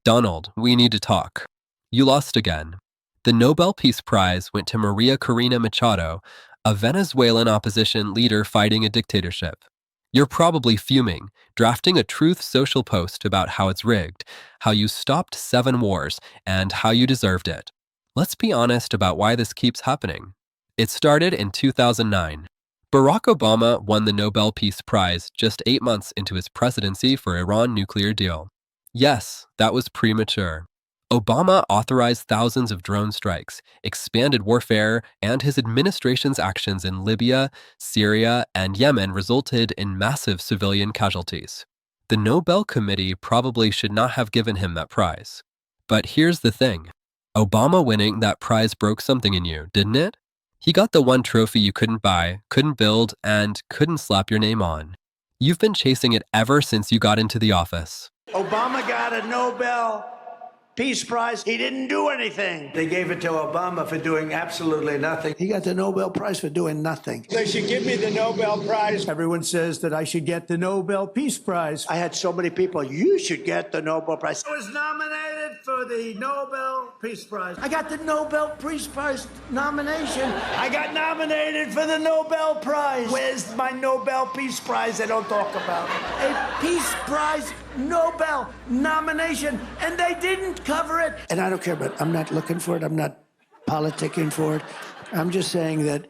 Donald, we need to talk. You lost again. The Nobel Peace Prize went to María Corina Machado, a Venezuelan opposition leader fighting a dictatorship. You're probably fuming, drafting a Truth Social post about how it's rigged, how you stopped 7 wars, and how you deserved it. Let's be honest about why this keeps happening. It started in 2009. Barack Obama won the Nobel Peace Prize just 8 months into his presidency for Iran nuclear deal. Yes, that was premature. Obama authorized thousands of drone strikes, expanded warfare, and his administration's actions in Libya, Syria, and Yemen resulted in massive civilian casualties. The Nobel Committee probably should not have given him that prize. But here's the thing. Obama winning that prize broke something in you, didn't it? He got the one trophy you couldn't buy, couldn't build, and couldn't slap your name on. You've been chasing it ever since you got into the office. Obama got a Nobel Peace Prize. He didn't do anything. They gave it to Obama for doing absolutely nothing. He got the Nobel Prize for doing nothing. They should give me the Nobel Prize. Everyone says that I should get the Nobel Peace Prize. I had so many people, you should get the Nobel Prize. I was nominated for the Nobel Peace Prize. I got the Nobel Peace Prize nomination. I got nominated for the Nobel Prize. Where's my Nobel Peace Prize they don't talk about? A Peace Prize Nobel nomination, and they didn't cover it. And I don't care, but I'm not looking for it. I'm not politicking for it. I'm just saying that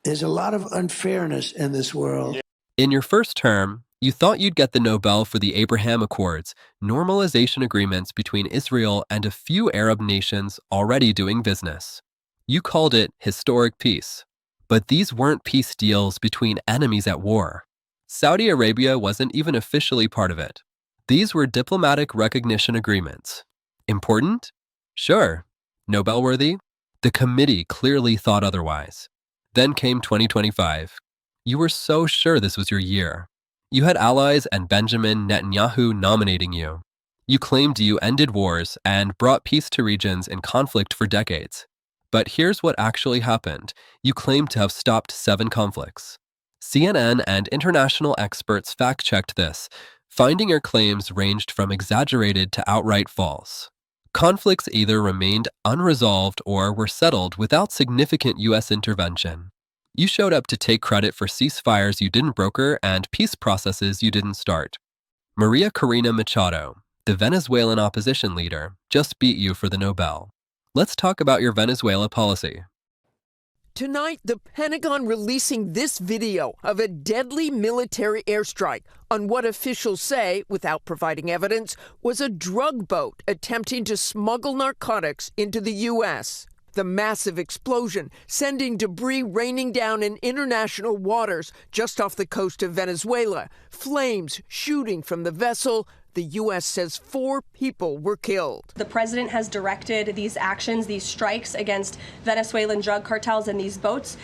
there's a lot of unfairness in this world. In your first term, you thought you'd get the Nobel for the Abraham Accords, normalization agreements between Israel and a few Arab nations already doing business. You called it historic peace. But these weren't peace deals between enemies at war. Saudi Arabia wasn't even officially part of it. These were diplomatic recognition agreements. Important? Sure. Nobel-worthy? The committee clearly thought otherwise. Then came 2025. You were so sure this was your year. You had allies and Benjamin Netanyahu nominating you. You claimed you ended wars and brought peace to regions in conflict for decades. But here's what actually happened. You claimed to have stopped 7 conflicts. CNN and international experts fact-checked this, finding your claims ranged from exaggerated to outright false. Conflicts either remained unresolved or were settled without significant U.S. intervention. You showed up to take credit for ceasefires you didn't broker and peace processes you didn't start. María Corina Machado, the Venezuelan opposition leader, just beat you for the Nobel. Let's talk about your Venezuela policy. Tonight, the Pentagon releasing this video of a deadly military airstrike on what officials say, without providing evidence, was a drug boat attempting to smuggle narcotics into the U.S. The massive explosion sending debris raining down in international waters just off the coast of Venezuela, flames shooting from the vessel. The U.S. says 4 people were killed. The president has directed these actions, these strikes against Venezuelan drug cartels and these boats,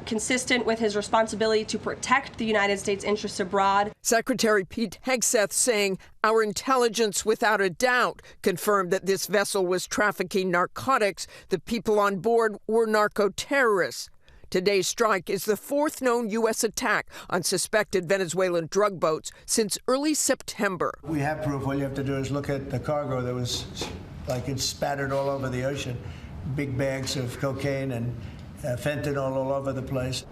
consistent with his responsibility to protect the United States interests abroad. Secretary Pete Hegseth saying our intelligence, without a doubt, confirmed that this vessel was trafficking narcotics. The people on board were narco-terrorists. Today's strike is the 4th known U.S. attack on suspected Venezuelan drug boats since early September. We have proof. All you have to do is look at the cargo that was like it's spattered all over the ocean. Big bags of cocaine and fentanyl all over the place.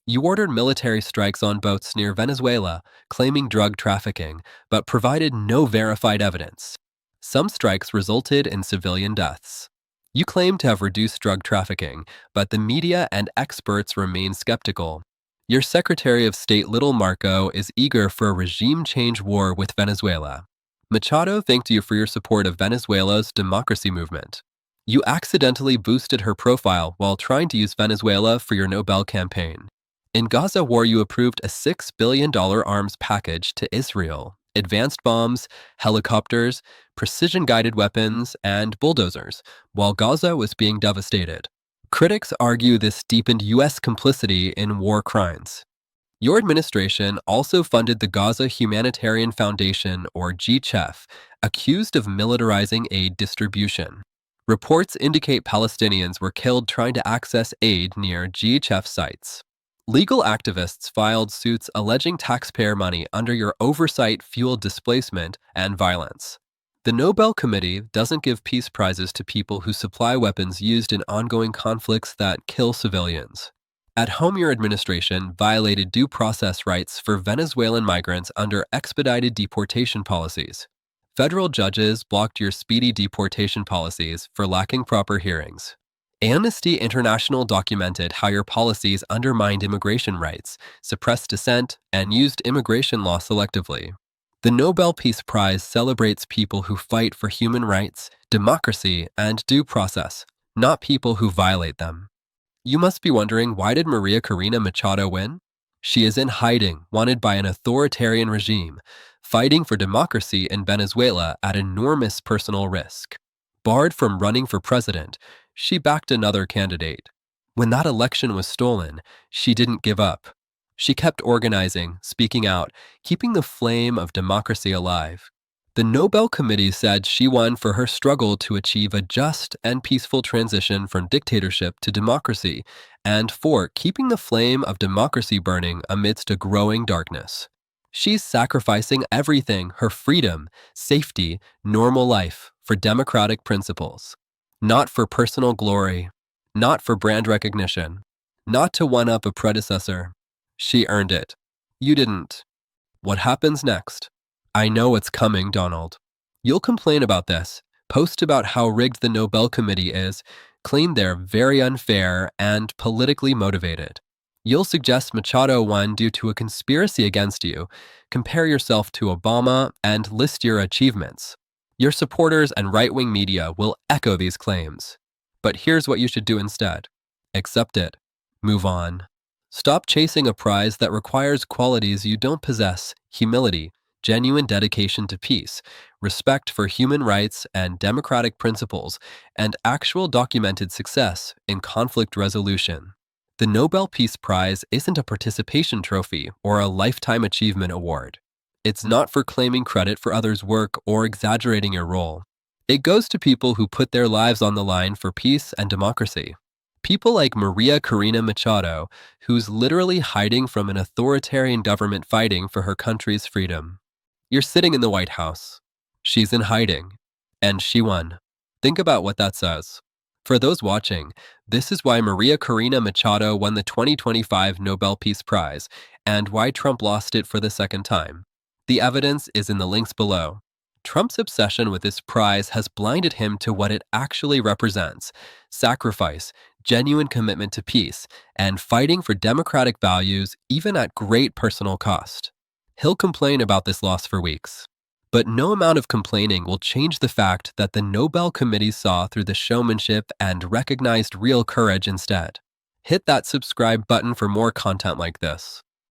You ordered military strikes on boats near Venezuela, claiming drug trafficking, but provided no verified evidence. Some strikes resulted in civilian deaths. You claim to have reduced drug trafficking, but the media and experts remain skeptical. Your Secretary of State Little Marco is eager for a regime change war with Venezuela. Machado thanked you for your support of Venezuela's democracy movement. You accidentally boosted her profile while trying to use Venezuela for your Nobel campaign. In Gaza war, you approved a $6 billion arms package to Israel. Advanced bombs, helicopters, precision-guided weapons, and bulldozers, while Gaza was being devastated. Critics argue this deepened U.S. complicity in war crimes. Your administration also funded the Gaza Humanitarian Foundation, or GCHF, accused of militarizing aid distribution. Reports indicate Palestinians were killed trying to access aid near GCHF sites. Legal activists filed suits alleging taxpayer money under your oversight fueled displacement and violence. The Nobel Committee doesn't give peace prizes to people who supply weapons used in ongoing conflicts that kill civilians. At home, your administration violated due process rights for Venezuelan migrants under expedited deportation policies. Federal judges blocked your speedy deportation policies for lacking proper hearings. Amnesty International documented how your policies undermined immigration rights, suppressed dissent, and used immigration law selectively. The Nobel Peace Prize celebrates people who fight for human rights, democracy, and due process, not people who violate them. You must be wondering, why did María Corina Machado win? She is in hiding, wanted by an authoritarian regime, fighting for democracy in Venezuela at enormous personal risk. Barred from running for president, she backed another candidate. When that election was stolen, she didn't give up. She kept organizing, speaking out, keeping the flame of democracy alive. The Nobel Committee said she won for her struggle to achieve a just and peaceful transition from dictatorship to democracy, and for keeping the flame of democracy burning amidst a growing darkness. She's sacrificing everything, her freedom, safety, normal life, for democratic principles. Not for personal glory, not for brand recognition, not to one-up a predecessor. She earned it. You didn't. What happens next? I know what's coming, Donald. You'll complain about this, post about how rigged the Nobel Committee is, claim they're very unfair and politically motivated. You'll suggest Machado won due to a conspiracy against you, compare yourself to Obama, and list your achievements. Your supporters and right-wing media will echo these claims. But here's what you should do instead. Accept it. Move on. Stop chasing a prize that requires qualities you don't possess: humility, genuine dedication to peace, respect for human rights and democratic principles, and actual documented success in conflict resolution. The Nobel Peace Prize isn't a participation trophy or a lifetime achievement award. It's not for claiming credit for others' work or exaggerating your role. It goes to people who put their lives on the line for peace and democracy. People like María Corina Machado, who's literally hiding from an authoritarian government fighting for her country's freedom. You're sitting in the White House. She's in hiding. And she won. Think about what that says. For those watching, this is why María Corina Machado won the 2025 Nobel Peace Prize and why Trump lost it for the second time. The evidence is in the links below. Trump's obsession with this prize has blinded him to what it actually represents: sacrifice, genuine commitment to peace, and fighting for democratic values even at great personal cost. He'll complain about this loss for weeks. But no amount of complaining will change the fact that the Nobel Committee saw through the showmanship and recognized real courage instead. Hit that subscribe button for more content like this.